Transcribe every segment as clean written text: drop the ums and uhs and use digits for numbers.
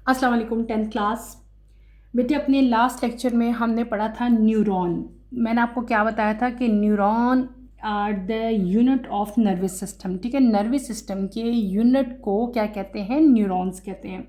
अस्सलाम वालेकुम। 10th class बेटे, अपने लास्ट लेक्चर में हमने पढ़ा था न्यूरॉन। मैंने आपको क्या बताया था कि neuron are the unit of nervous system. ठीक है, नर्वस सिस्टम के यूनिट को क्या कहते हैं? न्यूरॉन्स कहते हैं।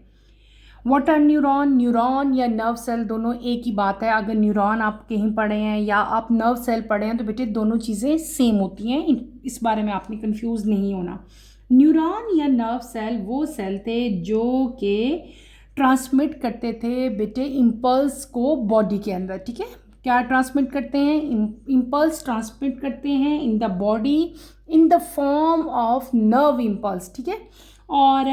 What are neuron? न्यूरॉन या नर्व सेल दोनों एक ही बात है। अगर न्यूरॉन आप कहीं पढ़े हैं या आप नर्व सेल पढ़े हैं तो बेटे दोनों चीज़ें सेम होती हैं। इस बारे में आपने कंफ्यूज नहीं होना। न्यूरॉन या नर्व सेल वो सेल थे जो कि ट्रांसमिट करते थे बेटे इम्पल्स को बॉडी के अंदर। ठीक है, क्या ट्रांसमिट करते हैं? इम्पल्स ट्रांसमिट करते हैं in the body in the form of nerve impulse. ठीक है, और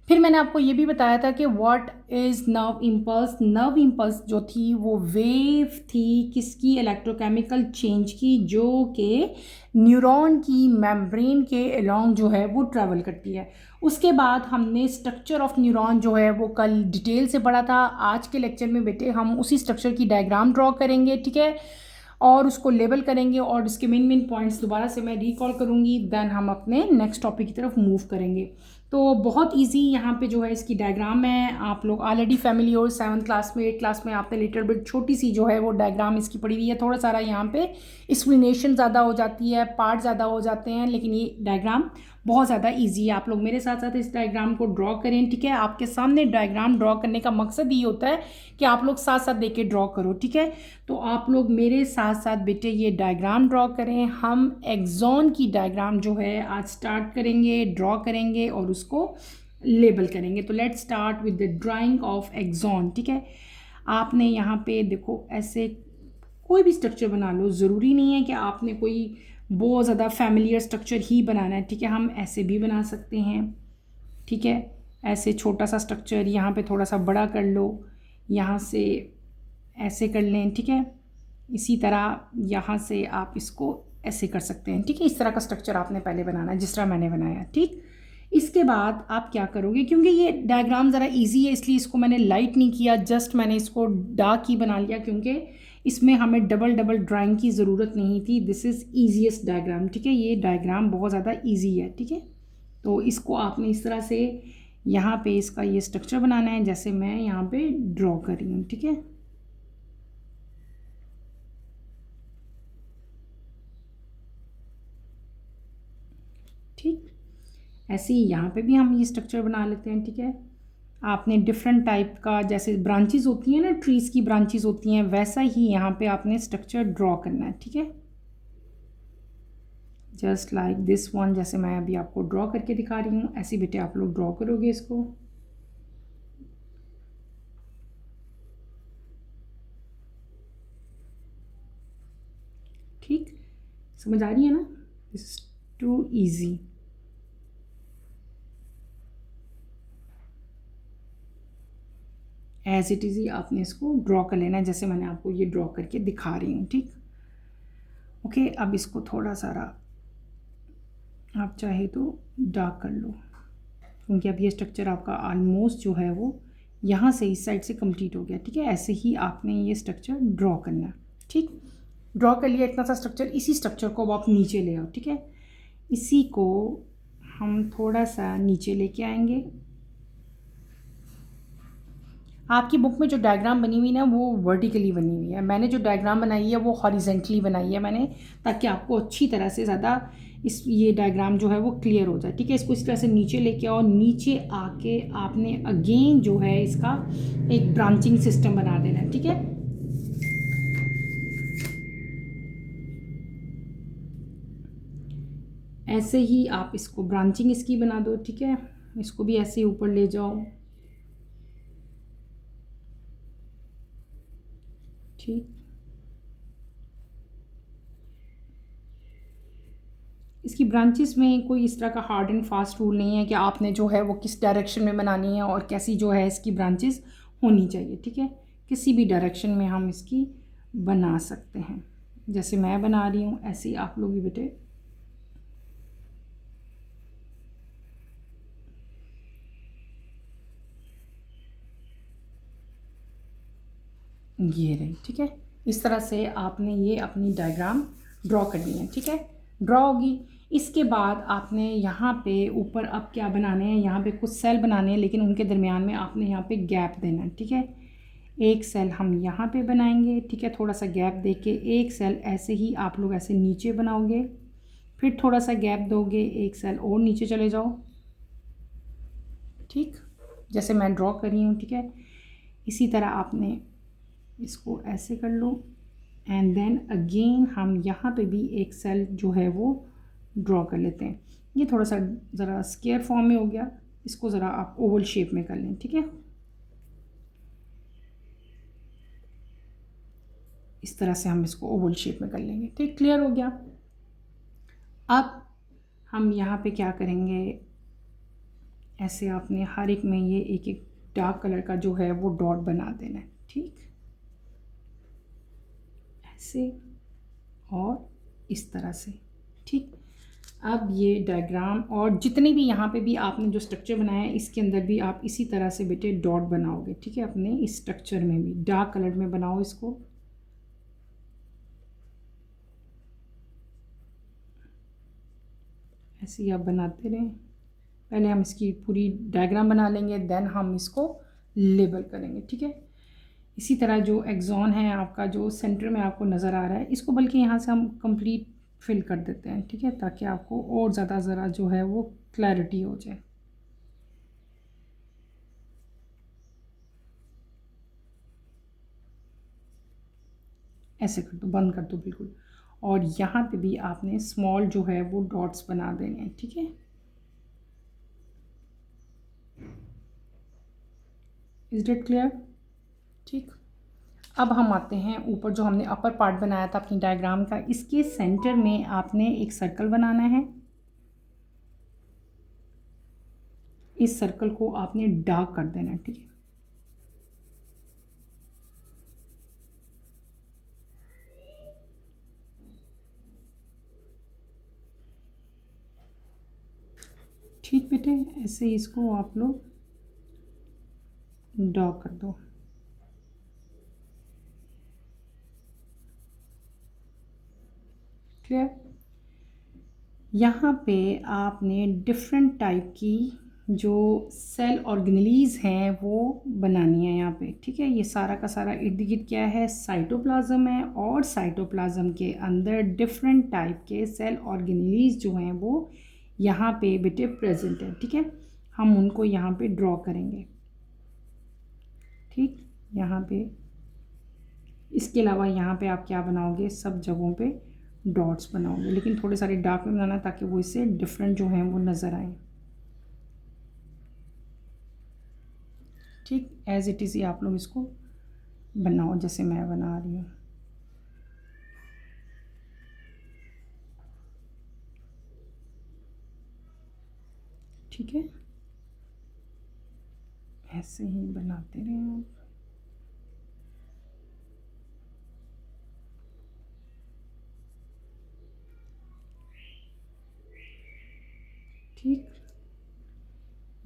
फिर मैंने आपको ये भी बताया था कि what is nerve impulse. Nerve impulse जो थी वो वेव थी किसकी? इलेक्ट्रोकेमिकल चेंज की, जो कि न्यूरॉन की मेम्ब्रेन के अलोंग जो है वो ट्रैवल करती है। उसके बाद हमने स्ट्रक्चर ऑफ न्यूरॉन जो है वो कल डिटेल से पढ़ा था। आज के लेक्चर में बेटे हम उसी स्ट्रक्चर की डायग्राम ड्रॉ करेंगे। ठीक है, और उसको लेबल करेंगे और उसके मेन मेन पॉइंट्स दोबारा से मैं रिकॉल करूँगी। देन हम अपने नेक्स्ट टॉपिक की तरफ मूव करेंगे। तो बहुत इजी यहाँ पे जो है इसकी डायग्राम है। आप लोग ऑलरेडी फैमिली और 7th क्लास में 8th क्लास में आपने लिटिल बिट छोटी सी जो है वो डायग्राम इसकी पड़ी हुई है। थोड़ा सारा यहाँ पे एक्सप्लेनेशन ज़्यादा हो जाती है, पार्ट ज़्यादा हो जाते हैं, लेकिन ये डायग्राम बहुत ज़्यादा इजी है। आप लोग मेरे साथ साथ इस डायग्राम को ड्रॉ करें। ठीक है, आपके सामने डायग्राम ड्रॉ करने का मकसद ये होता है कि आप लोग साथ साथ देख के ड्रॉ करो। ठीक है, तो आप लोग मेरे साथ साथ बेटे ये डायग्राम ड्रॉ करें। हम एक्सॉन की डायग्राम जो है आज स्टार्ट करेंगे, ड्रॉ करेंगे और उसको लेबल करेंगे। तो let's start with the drawing of axon. ठीक है, आपने यहाँ पे देखो ऐसे कोई भी स्ट्रक्चर बना लो, ज़रूरी नहीं है कि आपने कोई बहुत ज़्यादा फैमिलियर स्ट्रक्चर ही बनाना है। ठीक है, हम ऐसे भी बना सकते हैं। ठीक है, ऐसे छोटा सा स्ट्रक्चर यहाँ पे थोड़ा सा बड़ा कर लो, यहाँ से ऐसे कर लें। ठीक है, इसी तरह यहाँ से आप इसको ऐसे कर सकते हैं। ठीक है, इस तरह का स्ट्रक्चर आपने पहले बनाना है जिस तरह मैंने बनाया। ठीक, इसके बाद आप क्या करोगे, क्योंकि ये डायग्राम ज़रा इजी है इसलिए इसको मैंने लाइट नहीं किया, जस्ट मैंने इसको डार्क ही बना लिया क्योंकि इसमें हमें डबल डबल ड्राइंग की ज़रूरत नहीं थी। This is easiest diagram. ठीक है, ये डायग्राम बहुत ज़्यादा ईजी है। ठीक है, तो इसको आपने इस तरह से यहाँ पे इसका ये स्ट्रक्चर बनाना है जैसे मैं यहाँ पे ड्रॉ कर रही हूँ। ठीक है, ठीक ऐसे ही यहाँ पे भी हम ये स्ट्रक्चर बना लेते हैं। ठीक है, आपने डिफरेंट टाइप का जैसे ब्रांचेस होती हैं ना, ट्रीज़ की ब्रांचेस होती हैं, वैसा ही यहाँ पे आपने स्ट्रक्चर ड्रॉ करना है। ठीक है, जस्ट लाइक दिस वन, जैसे मैं अभी आपको ड्रॉ करके दिखा रही हूँ ऐसे बेटे आप लोग ड्रॉ करोगे इसको। ठीक, समझ आ रही है ना? This too easy. As it is ही आपने इसको ड्रॉ कर लेना है जैसे मैंने आपको ये ड्रॉ करके दिखा रही हूँ। ठीक, ओके, अब इसको थोड़ा सारा आप चाहे तो डार्क कर लो क्योंकि अब ये स्ट्रक्चर आपका ऑलमोस्ट जो है वो यहाँ से इस साइड से कंप्लीट हो गया। ठीक है, ऐसे ही आपने ये स्ट्रक्चर ड्रॉ करना है। ठीक, ड्रॉ कर लिया इतना सा स्ट्रक्चर। इसी स्ट्रक्चर को अब आप नीचे ले आओ। ठीक है, इसी को हम थोड़ा सा नीचे लेके आएंगे। आपकी बुक में जो डायग्राम बनी हुई ना वो वर्टिकली बनी हुई है, मैंने जो डायग्राम बनाई है वो हॉरिजेंटली बनाई है मैंने, ताकि आपको अच्छी तरह से ज़्यादा इस ये डायग्राम जो है वो क्लियर हो जाए। ठीक है, इसको इस तरह से नीचे लेके आओ। नीचे आके आपने अगेन जो है इसका एक ब्रांचिंग सिस्टम बना देना है। ठीक है, ऐसे ही आप इसको ब्रांचिंग इसकी बना दो। ठीक है, इसको भी ऐसे ही ऊपर ले जाओ। ठीक, इसकी ब्रांचेस में कोई इस तरह का हार्ड एंड फास्ट रूल नहीं है कि आपने जो है वो किस डायरेक्शन में बनानी है और कैसी जो है इसकी ब्रांचेस होनी चाहिए। ठीक है, किसी भी डायरेक्शन में हम इसकी बना सकते हैं। जैसे मैं बना रही हूँ ऐसे ही आप लोग भी बेटे ये रही। ठीक है, इस तरह से आपने ये अपनी डायग्राम ड्रॉ करनी है। ठीक है, ड्रॉ होगी। इसके बाद आपने यहाँ पे ऊपर अब क्या बनाने हैं, यहाँ पे कुछ सेल बनाने हैं, लेकिन उनके दरमियान में आपने यहाँ पे गैप देना है, ठीक है। एक सेल हम यहाँ पे बनाएंगे, ठीक है, थोड़ा सा गैप दे के। एक सेल ऐसे ही आप लोग ऐसे नीचे बनाओगे, फिर थोड़ा सा गैप दोगे, एक सेल और नीचे चले जाओ, ठीक, जैसे मैं ड्रॉ कर रही हूँ, ठीक है। इसी तरह आपने इसको ऐसे कर लो एंड देन अगेन हम यहाँ पे भी एक सेल जो है वो ड्रॉ कर लेते हैं। ये थोड़ा सा ज़रा स्क्वायर फॉर्म में हो गया, इसको ज़रा आप ओवल शेप में कर लें, ठीक है। इस तरह से हम इसको ओवल शेप में कर लेंगे, ठीक, क्लियर हो गया। अब हम यहाँ पे क्या करेंगे, ऐसे आपने हर एक में ये एक एक डार्क कलर का जो है वो डॉट बना देना है, ठीक, ऐसे और इस तरह से, ठीक। अब ये डायग्राम और जितने भी यहाँ पे भी आपने जो स्ट्रक्चर बनाया है इसके अंदर भी आप इसी तरह से बेटे डॉट बनाओगे, ठीक है। अपने इस स्ट्रक्चर में भी डार्क कलर में बनाओ इसको, ऐसे ही आप बनाते रहें। पहले हम इसकी पूरी डायग्राम बना लेंगे, देन हम इसको लेबल करेंगे, ठीक है। इसी तरह जो एक्सॉन है आपका, जो सेंटर में आपको नज़र आ रहा है, इसको बल्कि यहाँ से हम कंप्लीट फिल कर देते हैं, ठीक है, ताकि आपको और ज़्यादा ज़रा जो है वो क्लैरिटी हो जाए। ऐसे कर दो, बंद कर दो बिल्कुल। और यहाँ पे भी आपने स्मॉल जो है वो डॉट्स बना देने हैं, ठीक है। इज इट क्लियर, ठीक। अब हम आते हैं ऊपर, जो हमने अपर पार्ट बनाया था अपनी डायग्राम का, इसके सेंटर में आपने एक सर्कल बनाना है। इस सर्कल को आपने डार्क कर देना है, ठीक है। ठीक बेटे, ऐसे ही इसको आप लोग डार्क कर दो। क्लियर। यहाँ पे आपने डिफरेंट टाइप की जो सेल ऑर्गेनेलीज हैं वो बनानी है यहाँ पे, ठीक है। ये सारा का सारा इर्द गिर्द क्या है, साइटोप्लाज्म है, और साइटोप्लाज्म के अंदर डिफरेंट टाइप के सेल ऑर्गेनेलीज जो हैं वो यहाँ पे बेटे प्रेजेंट है, ठीक है। हम उनको यहाँ पे ड्रॉ करेंगे, ठीक। यहाँ पे इसके अलावा यहाँ पे आप क्या बनाओगे, सब जगहों पे डॉट्स बनाओगे, लेकिन थोड़े सारे डार्क में बनाना ताकि वो इससे डिफरेंट जो हैं वो नज़र आए, ठीक। एज इट इज़ ही आप लोग इसको बनाओ जैसे मैं बना रही हूँ, ठीक है। ऐसे ही बनाते रहें आप। ठीक,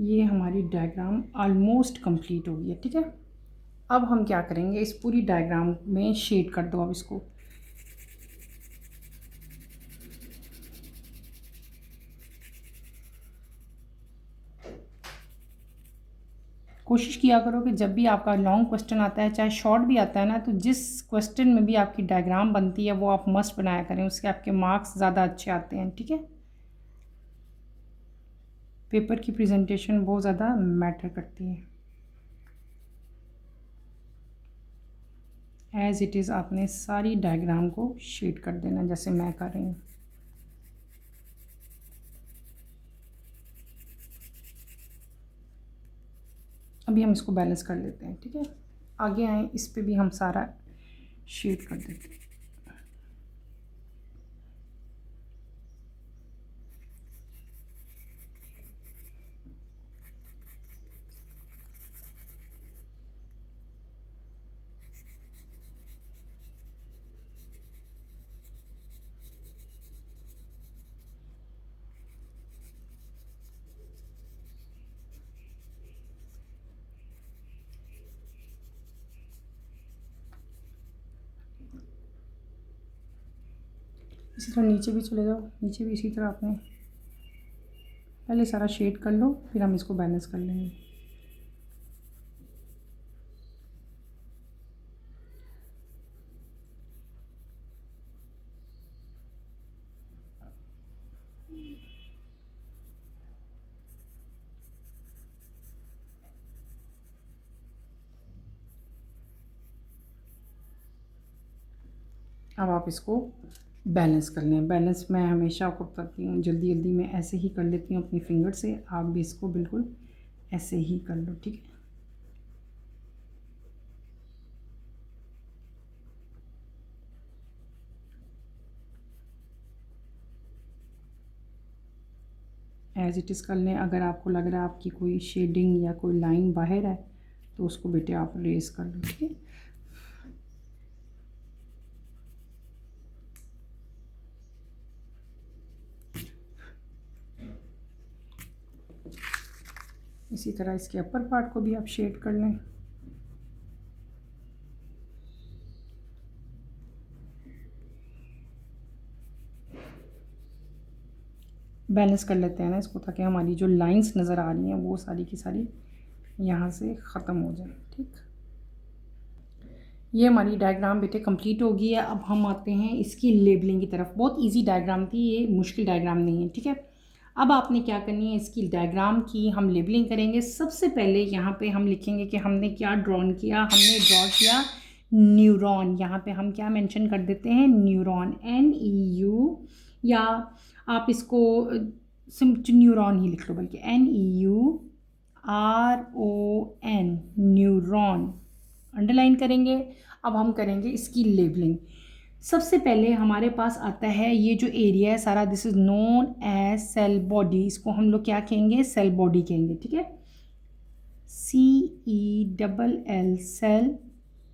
ये हमारी डायग्राम ऑलमोस्ट कंप्लीट हो गई है, ठीक है। अब हम क्या करेंगे, इस पूरी डायग्राम में शेड कर दो अब इसको। कोशिश किया करो कि जब भी आपका लॉन्ग क्वेश्चन आता है, चाहे शॉर्ट भी आता है ना, तो जिस क्वेश्चन में भी आपकी डायग्राम बनती है वो आप मस्ट बनाया करें, उसके आपके मार्क्स ज़्यादा अच्छे आते हैं, ठीक है। पेपर की प्रेजेंटेशन बहुत ज़्यादा मैटर करती है। एज इट इज़ आपने सारी डायग्राम को शेड कर देना जैसे मैं कर रही हूँ। अभी हम इसको बैलेंस कर लेते हैं, ठीक है। आगे आए, इस पे भी हम सारा शेड कर देते हैं। इसी तरह नीचे भी चले जाओ, नीचे भी इसी तरह आपने पहले सारा शेड कर लो, फिर हम इसको बैलेंस कर लेंगे। अब आप इसको बैलेंस कर लें। बैलेंस मैं हमेशा आपको बताती हूँ, जल्दी जल्दी मैं ऐसे ही कर लेती हूँ अपनी फिंगर से, आप भी इसको बिल्कुल ऐसे ही कर लो, ठीक है। एज़ इट इज़ कर लें। अगर आपको लग रहा है आपकी कोई शेडिंग या कोई लाइन बाहर है तो उसको बेटे आप रेस कर लो, ठीक है। इसी तरह इसके अपर पार्ट को भी आप शेड कर लें। बैलेंस कर लेते हैं ना इसको, ताकि हमारी जो लाइंस नज़र आ रही हैं वो सारी की सारी यहाँ से ख़त्म हो जाए, ठीक। ये हमारी डायग्राम बेटे कंप्लीट हो गई है। अब हम आते हैं इसकी लेबलिंग की तरफ। बहुत इजी डायग्राम थी ये, मुश्किल डायग्राम नहीं है, ठीक है। अब आपने क्या करनी है, इसकी डायग्राम की हम लेबलिंग करेंगे। सबसे पहले यहाँ पे हम लिखेंगे कि हमने क्या ड्रॉन किया। हमने ड्रॉ किया न्यूरॉन। यहाँ पे हम क्या मेंशन कर देते हैं, न्यूरॉन, NEU, या आप इसको न्यूरॉन ही लिख लो, बल्कि NEURON, न्यूरॉन अंडरलाइन करेंगे। अब हम करेंगे इसकी लेबलिंग। सबसे पहले हमारे पास आता है ये जो एरिया है सारा, this is known as cell body. इसको हम लोग क्या कहेंगे, सेल बॉडी कहेंगे, ठीक है। CELL सेल,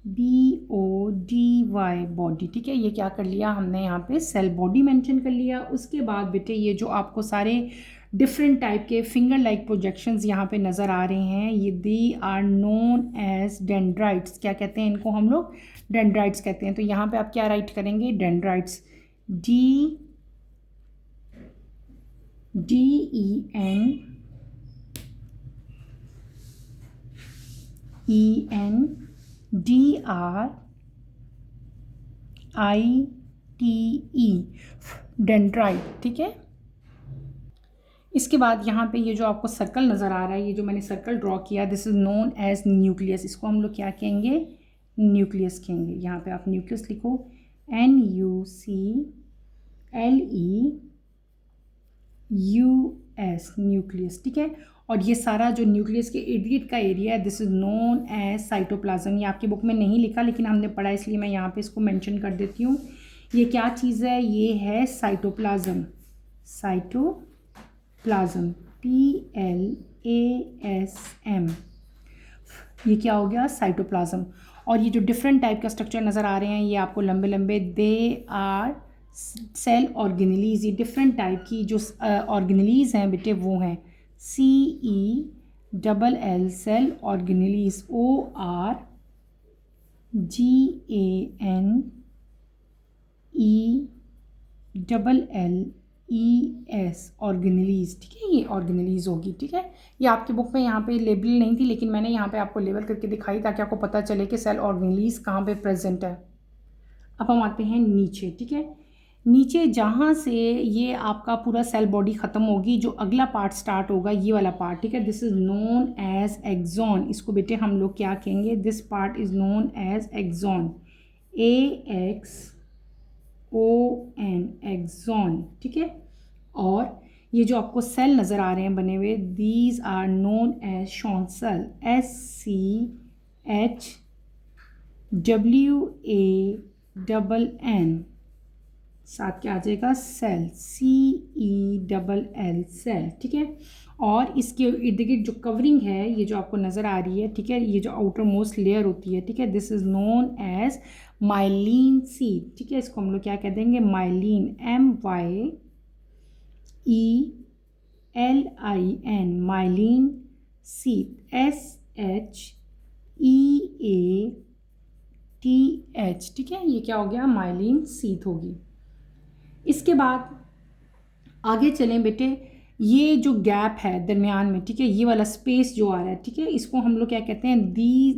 BODY बॉडी, ठीक है। ये क्या कर लिया हमने, यहाँ पे सेल बॉडी मेंशन कर लिया। उसके बाद बेटे ये जो आपको सारे डिफरेंट टाइप के फिंगर लाइक प्रोजेक्शंस यहाँ पे नज़र आ रहे हैं, ये they are known as dendrites. क्या कहते हैं इनको हम लोग, डेंड्राइट्स कहते हैं। तो यहाँ पे आप क्या राइट करेंगे, डेंड्राइट्स, DENDRITE, डेंड्राइट, ठीक है। इसके बाद यहाँ पे ये जो आपको सर्कल नज़र आ रहा है, ये जो मैंने सर्कल ड्रॉ किया, this is known as nucleus. इसको हम लोग क्या कहेंगे, न्यूक्लियस कहेंगे। यहाँ पे आप न्यूक्लियस लिखो, NUCLEUS, न्यूक्लियस, ठीक है। और ये सारा जो न्यूक्लियस के इर्द गिर्द का एरिया है, this is known as cytoplasm. ये आपकी बुक में नहीं लिखा, लेकिन हमने पढ़ा इसलिए मैं यहाँ पे इसको मेंशन कर देती हूँ। ये क्या चीज़ है, ये है साइटोप्लाज्म, साइटोप्लाज्म, PLASM। ये क्या हो गया, साइटोप्लाज्म। और ये जो डिफरेंट टाइप का स्ट्रक्चर नज़र आ रहे हैं, ये आपको लंबे लंबे, दे आर सेल ऑर्गेनेलीज। ये डिफरेंट टाइप की जो ऑर्गेनेलीज हैं बेटे वो हैं CELL cell organelles, ORGANELLES organelles, ठीक है। ये ऑर्गेनेलीज होगी, ठीक है। ये आपकी बुक में यहाँ पे लेबल नहीं थी, लेकिन मैंने यहाँ पे आपको लेबल करके दिखाई ताकि आपको पता चले कि सेल ऑर्गेनेलीज कहाँ पे प्रेजेंट है। अब हम आते हैं नीचे, ठीक है। नीचे जहाँ से ये आपका पूरा सेल बॉडी ख़त्म होगी, जो अगला पार्ट स्टार्ट होगा, ये वाला पार्ट, ठीक है, this is known as axon. इसको बेटे हम लोग क्या कहेंगे, this part is known as axon, AXON, axon, ठीक है। और ये जो आपको सेल नज़र आ रहे हैं बने हुए, these are known as Schwann cell, SCHWANN, साथ क्या आ जाएगा, सेल, CELL सेल, ठीक है। और इसके इर्द गिर्द जो कवरिंग है, ये जो आपको नज़र आ रही है, ठीक है, ये जो आउटर मोस्ट लेयर होती है, ठीक है, this is known as myelin sheath, ठीक है। इसको हम लोग क्या कह देंगे, myelin, MYELIN, myelin sheath, SHEATH, ठीक है। ये क्या हो गया, माइलिन सीट होगी। इसके बाद आगे चलें बेटे, ये जो गैप है दरमियान में, ठीक है, ये वाला स्पेस जो आ रहा है, ठीक है, इसको हम लोग क्या कहते हैं,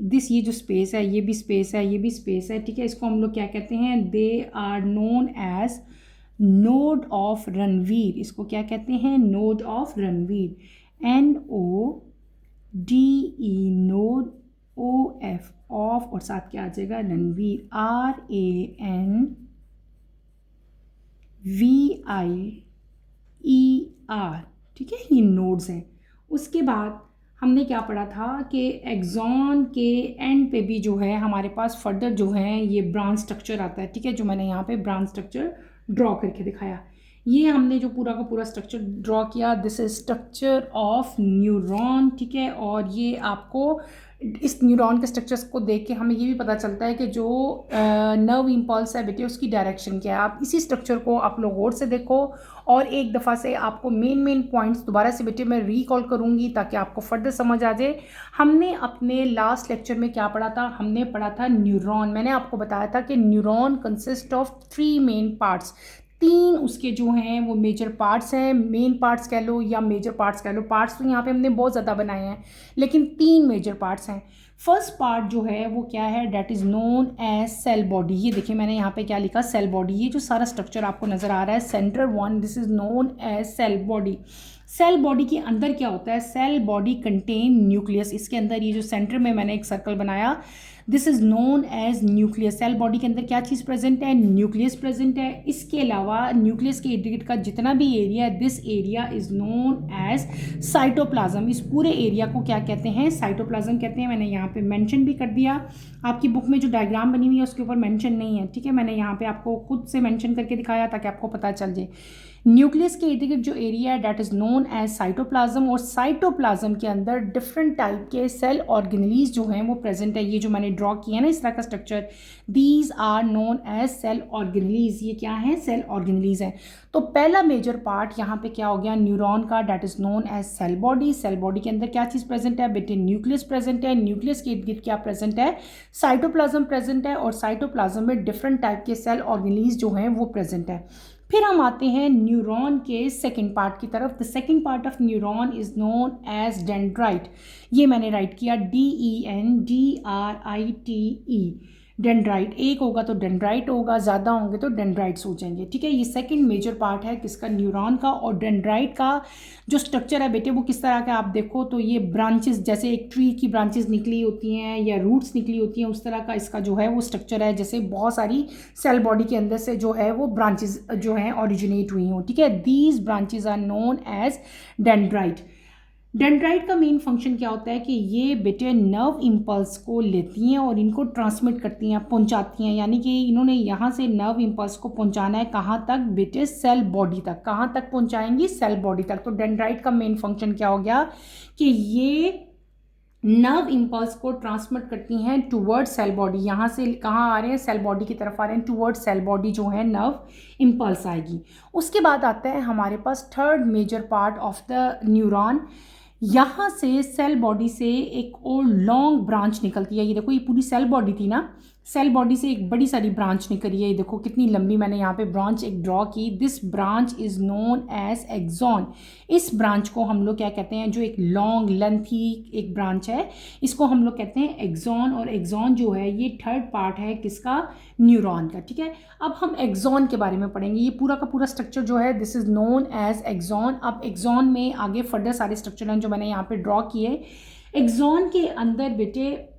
दिस ये जो स्पेस है, ये भी स्पेस है, ये भी स्पेस है, ठीक है, इसको हम लोग क्या कहते हैं, they are known as node of Ranvier. इसको क्या कहते हैं, node of Ranvier, NODE, node, OF of, और साथ क्या आ जाएगा, रणवीर, RANVIER, ठीक है, ये नोड्स हैं। उसके बाद हमने क्या पढ़ा था कि एक्सॉन के एंड पे भी जो है हमारे पास फर्दर जो है ये ब्रांच स्ट्रक्चर आता है, ठीक है, जो मैंने यहाँ पे ब्रांच स्ट्रक्चर ड्रॉ करके दिखाया। ये हमने जो पूरा का पूरा स्ट्रक्चर ड्रॉ किया, this is structure of neuron, ठीक है, और ये आपको इस न्यूरॉन के स्ट्रक्चर्स को देख के हमें ये भी पता चलता है कि जो नर्व इम्पल्स है बेटे उसकी डायरेक्शन क्या है। आप इसी स्ट्रक्चर को आप लोग गौर से देखो, और एक दफ़ा से आपको मेन पॉइंट्स दोबारा से बेटे मैं रिकॉल करूँगी ताकि आपको फर्दर समझ आ जाए। हमने अपने लास्ट लेक्चर में क्या पढ़ा था, हमने पढ़ा था न्यूरॉन। मैंने आपको बताया था कि neuron consist of 3 main parts, 3 उसके जो हैं वो मेजर पार्ट्स हैं, मेन पार्ट्स कह लो या मेजर पार्ट्स कह लो। पार्ट्स तो यहाँ पे हमने बहुत ज़्यादा बनाए हैं, लेकिन 3 मेजर पार्ट्स हैं। फर्स्ट पार्ट जो है वो क्या है, that is known as cell body. ये देखिए मैंने यहाँ पे क्या लिखा, सेल बॉडी। ये जो सारा स्ट्रक्चर आपको नज़र आ रहा है, centre 1, this is known as cell body. Cell body के अंदर क्या होता है, सेल बॉडी कंटेन न्यूक्लियस। इसके अंदर ये जो सेंटर में मैंने एक सर्कल बनाया, this is known as nucleus. Cell body के अंदर क्या चीज़ प्रेजेंट है, न्यूक्लियस प्रेजेंट है। इसके अलावा न्यूक्लियस के इर्द गिर्द का जितना भी एरिया है, this area is known as cytoplasm. इस पूरे एरिया को क्या कहते हैं, साइटोप्लाज्म कहते हैं। मैंने यहाँ पे मेंशन भी कर दिया, आपकी बुक में जो डायग्राम बनी हुई है उसके ऊपर मेंशन नहीं है, ठीक है, मैंने यहाँ पे आपको खुद से मेंशन करके दिखाया ताकि आपको पता चल जाए। न्यूक्लियस के इर्द गिर्द जो एरिया है that is known as cytoplasm, और साइटोप्लाज्म के अंदर डिफरेंट टाइप के सेल ऑर्गेनलीज जो हैं वो प्रेजेंट है। ये जो मैंने ड्रॉ किया है ना इस तरह का structure, these are known as cell organelles. ये क्या है, सेल ऑर्गेनलीज हैं। तो पहला मेजर पार्ट यहाँ पे क्या हो गया, न्यूरॉन का, that is known as cell body. Cell body के अंदर क्या चीज़ प्रेजेंट है बेटे, न्यूक्लियस प्रेजेंट है। न्यूक्लियस के इर्द गिर्द क्या प्रेजेंट है, साइटोप्लाज्म प्रेजेंट है, और साइटोप्लाज्म में डिफरेंट टाइप के सेल ऑर्गेनलीज जो हैं वो प्रेजेंट है। फिर हम आते हैं न्यूरॉन के सेकंड पार्ट की तरफ। The second part of neuron is known as dendrite. ये मैंने राइट किया, DENDRITE, डेंड्राइट। एक होगा तो डेंड्राइट होगा, ज़्यादा होंगे तो डेंड्राइट्स हो जाएंगे, ठीक है। ये सेकंड मेजर पार्ट है किसका, न्यूरॉन का। और डेंड्राइट का जो स्ट्रक्चर है बेटे वो किस तरह का, आप देखो तो ये ब्रांचेस, जैसे एक ट्री की ब्रांचेस निकली होती हैं या रूट्स निकली होती हैं, उस तरह का इसका जो है वो स्ट्रक्चर है, जैसे बहुत सारी सेल बॉडी के अंदर से जो है वो ब्रांचेस जो हैं ओरिजिनेट हुई हों, ठीक है। These branches are known as dendrite. Dendrite का मेन फंक्शन क्या होता है कि ये बेटे नर्व इम्पल्स को लेती हैं और इनको ट्रांसमिट करती हैं, पहुंचाती हैं, यानी कि इन्होंने यहाँ से नर्व इम्पल्स को पहुंचाना है कहाँ तक बेटे, सेल बॉडी तक। कहाँ तक पहुंचाएंगी, सेल बॉडी तक। तो डेंड्राइट का मेन फंक्शन क्या हो गया कि ये नर्व इम्पल्स को ट्रांसमिट करती हैं टूवर्ड सेल बॉडी। यहाँ से कहाँ आ रहे हैं, सेल बॉडी की तरफ आ रहे हैं, टूवर्ड सेल बॉडी जो है नर्व इम्पल्स आएगी। उसके बाद आता है हमारे पास third major part of the neuron. यहाँ से सेल बॉडी से एक और लॉन्ग ब्रांच निकलती है। ये देखो, ये पूरी सेल बॉडी थी ना, सेल बॉडी से एक बड़ी सारी ब्रांच निकली है। ये देखो कितनी लंबी मैंने यहाँ पे ब्रांच एक ड्रॉ की। This branch is known as axon. इस ब्रांच को हम लोग क्या कहते हैं, जो एक लॉन्ग लेंथी एक ब्रांच है, इसको हम लोग कहते हैं एक्सॉन। और एक्सॉन जो है ये थर्ड पार्ट है किसका, न्यूरॉन का, ठीक है। अब हम एक्सॉन के बारे में पढ़ेंगे। ये पूरा का पूरा स्ट्रक्चर जो है this is known as axon. अब एक्सॉन में आगे फर्दर सारे स्ट्रक्चर हैं जो मैंने यहाँ पे ड्रॉ किए। एक्सॉन के अंदर बेटे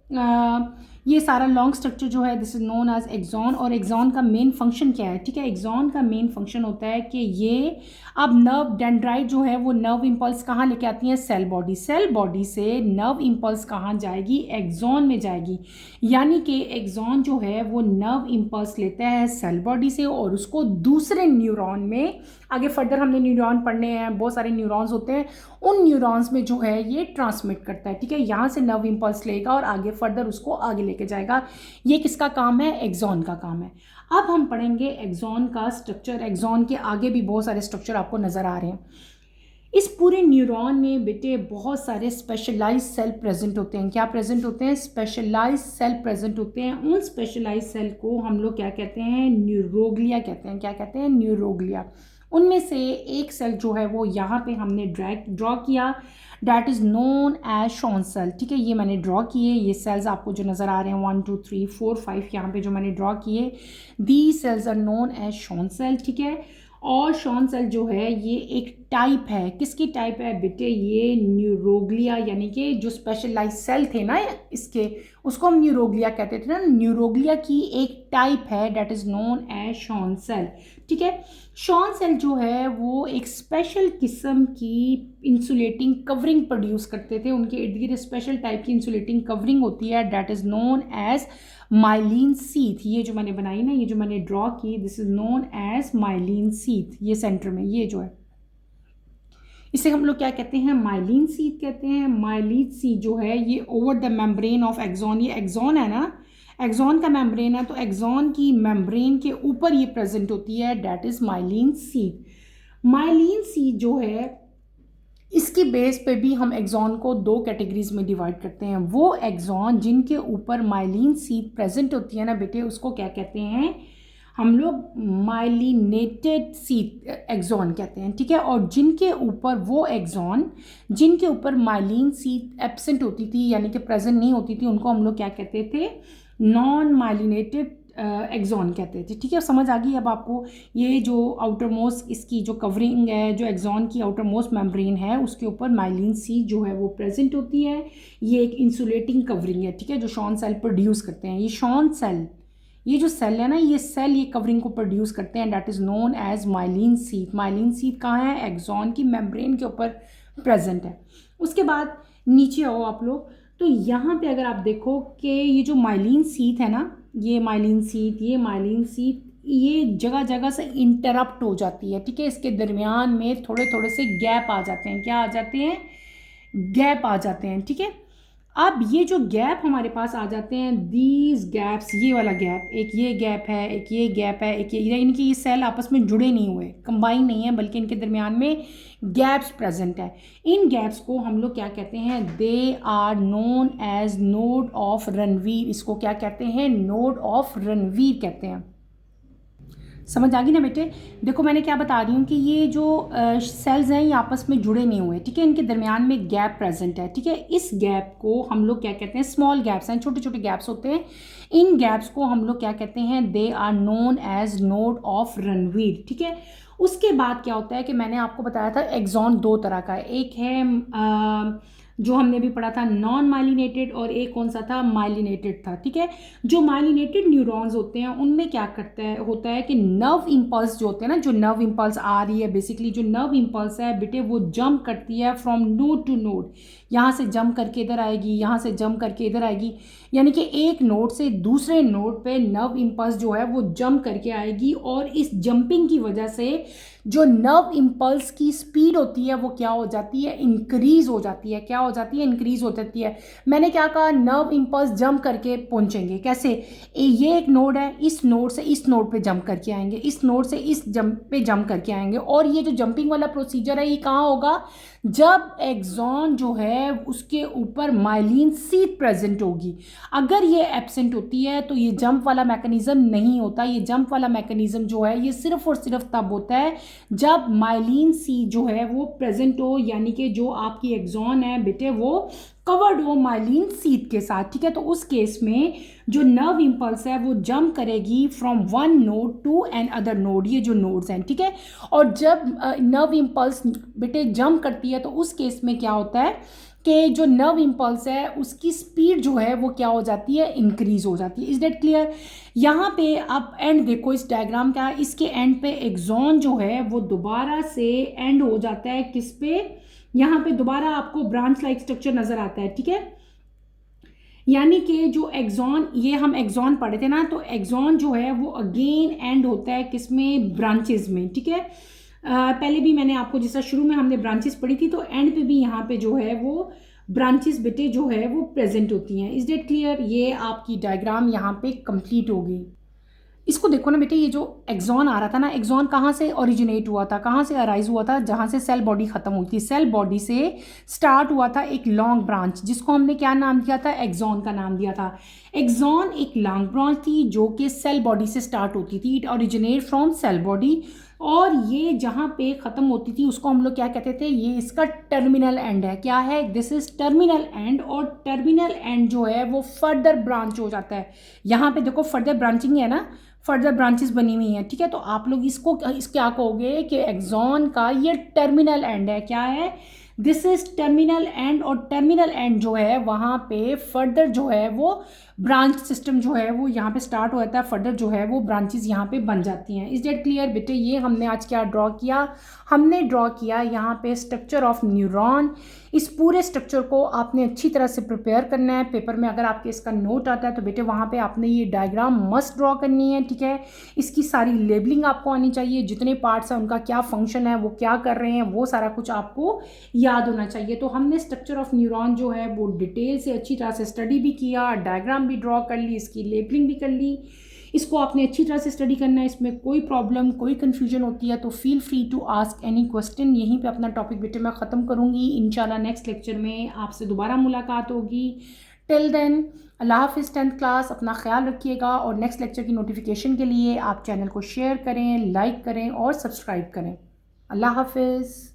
ये सारा लॉन्ग स्ट्रक्चर जो है this is known as axon. और एक्सॉन का मेन फंक्शन क्या है, ठीक है। एक्सॉन का मेन फंक्शन होता है कि ये अब नर्व डेंड्राइट जो है वो नर्व इम्पल्स कहाँ लेके आती हैं, सेल बॉडी। सेल बॉडी से नर्व इम्पल्स कहाँ जाएगी, एक्सॉन में जाएगी। यानी कि एक्सॉन जो है वो नर्व इम्पल्स लेता है सेल बॉडी से और उसको दूसरे न्यूरॉन में, आगे फर्दर हमने न्यूरॉन पढ़ने हैं, बहुत सारे न्यूरॉन्स होते हैं, उन न्यूरॉन्स में जो है ये ट्रांसमिट करता है, ठीक है। यहाँ से नर्व इम्पल्स लेगा और आगे फर्दर उसको आगे लेके जाएगा। ये किसका काम है, एक्सॉन का काम है। अब हम पढ़ेंगे एक्सॉन का स्ट्रक्चर। एक्सॉन के आगे भी बहुत सारे स्ट्रक्चर आपको नज़र आ रहे हैं। इस पूरे न्यूरॉन में बेटे बहुत सारे स्पेशलाइज सेल प्रेजेंट होते हैं। क्या प्रेजेंट होते हैं? स्पेशलाइज सेल प्रेजेंट होते हैं। उन स्पेशलाइज सेल को हम लोग क्या कहते हैं? न्यूरोग्लिया कहते हैं। क्या कहते हैं? न्यूरोग्लिया। उनमें से एक सेल जो है वो यहाँ पे हमने ड्रॉ किया, that is known as Schwann cell. ठीक है, ये मैंने ड्रॉ किए, ये सेल्स आपको जो नज़र आ रहे हैं 1 2 3 4 5 यहाँ पे जो मैंने ड्रॉ किए, the cells are known as Schwann cell. ठीक है, और शॉन सेल जो है ये एक टाइप है। किसकी टाइप है बेटे? ये न्यूरोग्लिया, यानी कि जो स्पेशलाइज सेल थे ना इसके, उसको हम न्यूरोग्लिया कहते थे ना। न्यूरोग्लिया की एक टाइप है, that is known as Schwann cell. ठीक है, शॉन सेल जो है वो एक स्पेशल किस्म की इंसुलेटिंग कवरिंग प्रोड्यूस करते थे। उनके इर्द गिर्द स्पेशल टाइप की इंसुलेटिंग कवरिंग होती है, that is known as myelin sheath. ये जो मैंने बनाई ना, ये जो मैंने ड्रॉ की, this is known as myelin sheath. ये सेंटर में ये जो है, इसे हम लोग क्या कहते हैं? माइलिन सीथ कहते हैं। माइलिन सीथ जो है ये over the membrane of axon, ये एक्सॉन है ना, एक्सॉन का मेम्ब्रेन है, तो एक्सॉन की मेम्ब्रेन के ऊपर ये प्रेजेंट होती है, that is myelin sheath. Myelin sheath जो है इसकी बेस पे भी हम एक्सॉन को दो कैटेगरीज में डिवाइड करते हैं। वो एक्सॉन जिनके ऊपर माइलिन सीथ प्रेजेंट होती है ना बेटे, उसको क्या कहते हैं हम लोग? माइलिनेटेड सीथ एक्सॉन कहते हैं। ठीक है, और जिनके ऊपर वो एक्सॉन जिनके ऊपर माइलिन सीथ एब्सेंट होती थी, यानी कि प्रेजेंट नहीं होती थी, उनको हम लोग क्या कहते थे? नॉन माइलिनेटेड एक्सॉन कहते थे। ठीक है, समझ आ गई अब आपको? ये जो आउटर मोस्ट इसकी जो कवरिंग है, जो एक्सॉन की आउटर मोस्ट मेम्ब्रेन है, उसके ऊपर माइलिन सीथ जो है वो प्रेजेंट होती है। ये एक इंसुलेटिंग कवरिंग है। ठीक है, जो शॉन सेल प्रोड्यूस करते हैं। ये शॉन सेल, ये जो सेल है ना, ये सेल ये कवरिंग को प्रोड्यूस करते हैं, that is known as myelin sheath. Myelin sheath कहाँ है? एक्सॉन की मेम्ब्रेन के ऊपर प्रेजेंट है। उसके बाद नीचे आओ आप लोग, तो यहाँ पे अगर आप देखो कि ये जो माइलिन सीथ है ना, ये माइलिन सीथ, ये माइलिन सीथ, ये जगह जगह से इंटरप्ट हो जाती है। ठीक है, इसके दरमियान में थोड़े थोड़े से गैप आ जाते हैं। क्या आ जाते हैं? गैप आ जाते हैं। ठीक है, अब ये जो गैप हमारे पास आ जाते हैं, दीज गैप्स, ये वाला गैप, एक ये गैप है, एक ये गैप है, एक ये, इनकी ये सेल आपस में जुड़े नहीं हुए, कंबाइन नहीं है, बल्कि इनके दरमियान में गैप्स प्रेजेंट है। इन गैप्स को हम लोग क्या कहते हैं? They are known as node of Ranvier. इसको क्या कहते हैं? नोड ऑफ रणवीर कहते हैं। समझ आ गई ना बेटे? देखो मैंने क्या बता रही हूँ कि ये जो सेल्स हैं ये आपस में जुड़े नहीं हुए। ठीक है, इनके दरमियान में गैप प्रेजेंट है। ठीक है, इस गैप को हम लोग क्या कहते हैं? स्मॉल गैप्स हैं, छोटे छोटे गैप्स होते हैं। इन गैप्स को हम लोग क्या कहते हैं? They are known as node of Ranvier. ठीक है, उसके बाद क्या होता है कि मैंने आपको बताया था एक्सॉन दो तरह का है। एक है जो हमने भी पढ़ा था नॉन माइलिनेटेड, और एक कौन सा था? माइलिनेटेड था। ठीक है, जो माइलिनेटेड न्यूरॉन्स होते हैं उनमें क्या होता है कि नर्व इम्पल्स जो होते हैं ना, जो नर्व इम्पल्स आ रही है, बेसिकली जो नर्व इम्पल्स है बेटे, वो जंप करती है फ्रॉम नोड टू नोड। यहाँ से जंप करके इधर आएगी, यहाँ से जंप करके इधर आएगी, यानी कि एक नोड से दूसरे नोड पे नर्व इम्पल्स जो है वो जंप करके आएगी। और इस जंपिंग की वजह से जो नर्व इम्पल्स की स्पीड होती है वो क्या हो जाती है? इंक्रीज हो जाती है। क्या हो जाती है? इंक्रीज हो जाती है। मैंने क्या कहा? नर्व इम्पल्स जंप करके पहुंचेंगे। कैसे? ये एक नोड है, इस नोड से इस नोड पे जंप करके आएंगे, इस नोड से इस जंप पे जंप करके आएंगे। और ये जो जंपिंग वाला प्रोसीजर है ये कहाँ होगा? जब एक्सॉन जो है उसके ऊपर माइलिन सीथ प्रेजेंट होगी। अगर ये एब्सेंट होती है तो ये जंप वाला मैकेनिज्म नहीं होता। ये जंप वाला मैकेनिज्म जो है ये सिर्फ और सिर्फ तब होता है जब माइलिन सीथ जो है वो प्रेजेंट हो, यानी कि जो आपकी एक्सॉन है बेटे वो कवर्ड हो माइलिन सीथ के साथ। ठीक है, तो उस केस में जो नर्व इम्पल्स है वो जंप करेगी from one node to another node, ये जो नोड्स हैं। ठीक है, और जब नर्व इम्पल्स बेटे जंप करती है तो उस केस में क्या होता है कि जो नर्व इम्पल्स है उसकी स्पीड जो है वो क्या हो जाती है? इंक्रीज हो जाती है। Is that clear? यहाँ पे आप एंड देखो इस डायग्राम का, इसके एंड पे एक्सॉन जो है वो दोबारा से एंड हो जाता है किस पे? यहाँ पे दोबारा आपको ब्रांच लाइक स्ट्रक्चर नजर आता है। ठीक है, यानी कि जो एक्सॉन, ये हम एक्सॉन पढ़े थे ना, तो एक्सॉन जो है वो अगेन एंड होता है किसमें? ब्रांचेस में। ठीक है, पहले भी मैंने आपको जैसा शुरू में हमने ब्रांचेस पढ़ी थी, तो एंड पे भी यहाँ पे जो है वो ब्रांचेस बेटे जो है वो प्रेजेंट होती हैं। Is that clear? ये आपकी डायग्राम यहाँ पे कंप्लीट हो गई। इसको देखो ना बेटे, ये जो एक्सॉन आ रहा था ना, एक्सॉन कहाँ से ओरिजिनेट हुआ था, कहाँ से अराइज हुआ था, जहाँ से सेल बॉडी खत्म हुई थी। सेल बॉडी से स्टार्ट हुआ था एक लॉन्ग ब्रांच, जिसको हमने क्या नाम दिया था, एक्सॉन का नाम दिया था। एक्सॉन एक लॉन्ग ब्रांच थी जो कि सेल बॉडी से स्टार्ट होती थी, it originate from cell body, और ये जहाँ पे ख़त्म होती थी उसको हम लोग क्या कहते थे, ये इसका टर्मिनल एंड है। क्या है, दिस इज टर्मिनल एंड, और टर्मिनल एंड जो है वो फर्दर ब्रांच हो जाता है। यहाँ पे देखो फर्दर ब्रांचिंग है ना, फर्दर ब्रांचेस बनी हुई हैं, ठीक है। तो आप लोग इसको इस क्या कहोगे कि एक्सॉन का ये टर्मिनल एंड है। क्या है, दिस इज टर्मिनल एंड, और टर्मिनल एंड जो है वहाँ पे फर्दर जो है वो ब्रांच सिस्टम जो है वो यहाँ पे स्टार्ट हो जाता है, फर्दर जो है वो ब्रांचेस यहाँ पे बन जाती हैं। इज डेट क्लियर बेटे? ये हमने आज क्या ड्रॉ किया, हमने ड्रॉ किया यहाँ पे स्ट्रक्चर ऑफ न्यूरॉन। इस पूरे स्ट्रक्चर को आपने अच्छी तरह से प्रिपेयर करना है। पेपर में अगर आपके इसका नोट आता है तो बेटे वहाँ पे आपने ये डायग्राम मस्ट ड्रॉ करनी है, ठीक है। इसकी सारी लेबलिंग आपको आनी चाहिए, जितने पार्ट्स हैं उनका क्या फंक्शन है, वो क्या कर रहे हैं, वो सारा कुछ आपको याद होना चाहिए। तो हमने स्ट्रक्चर ऑफ न्यूरॉन जो है वो डिटेल से अच्छी तरह से स्टडी भी किया, डायग्राम भी ड्रॉ कर ली, इसकी लेबलिंग भी कर ली। इसको आपने अच्छी तरह से स्टडी करना है। इसमें कोई प्रॉब्लम, कोई कन्फ्यूजन होती है तो feel free to ask any question. यहीं पे अपना टॉपिक बेटे मैं ख़त्म करूँगी। इंशाल्लाह नेक्स्ट लेक्चर में आपसे दोबारा मुलाकात होगी। टिल देन अल्लाह हाफिज़। 10th क्लास, अपना ख्याल रखिएगा, और नेक्स्ट लेक्चर की नोटिफिकेशन के लिए आप चैनल को शेयर करें, लाइक करें और सब्सक्राइब करें। अल्लाह हाफिज़।